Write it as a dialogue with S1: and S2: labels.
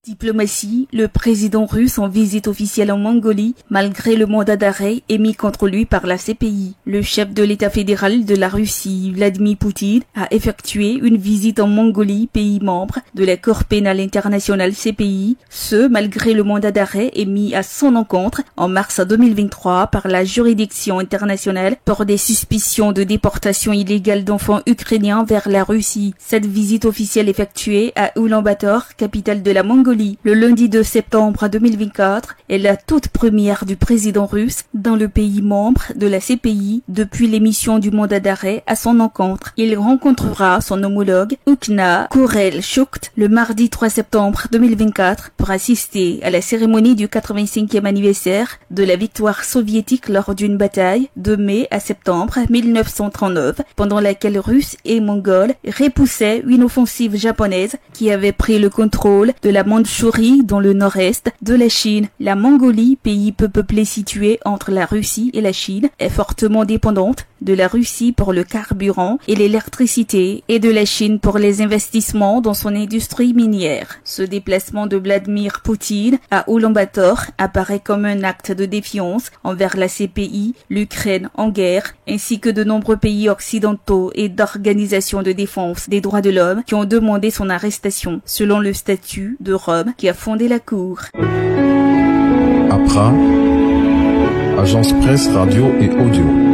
S1: Diplomatie, le président russe en visite officielle en Mongolie, malgré le mandat d'arrêt émis contre lui par la CPI. Le chef de l'État fédéral de la Russie, Vladimir Poutine, a effectué une visite en Mongolie, pays membre de la Cour pénale internationale CPI, ce malgré le mandat d'arrêt émis à son encontre en mars 2023 par la juridiction internationale pour des suspicions de déportation illégale d'enfants ukrainiens vers la Russie. Cette visite officielle effectuée à Ulaanbaatar, capitale de la Mongolie, le lundi 2 septembre 2024 est la toute première du président russe dans le pays membre de la CPI depuis l'émission du mandat d'arrêt à son encontre. Il rencontrera son homologue Oukna Kurelchuk le mardi 3 septembre 2024 pour assister à la cérémonie du 85e anniversaire de la victoire soviétique lors d'une bataille de mai à septembre 1939, pendant laquelle Russes et Mongols repoussaient une offensive japonaise qui avait pris le contrôle de la Mandchourie dans le nord-est de la Chine. La Mongolie, pays peu peuplé situé entre la Russie et la Chine, est fortement dépendante de la Russie pour le carburant et l'électricité et de la Chine pour les investissements dans son industrie minière. Ce déplacement de Vladimir Poutine à Ulaanbaatar apparaît comme un acte de défiance envers la CPI, l'Ukraine en guerre, ainsi que de nombreux pays occidentaux et d'organisations de défense des droits de l'homme qui ont demandé son arrestation, selon le statut de Rome qui a fondé la Cour.
S2: APRA, Agence Presse, Radio et Audio.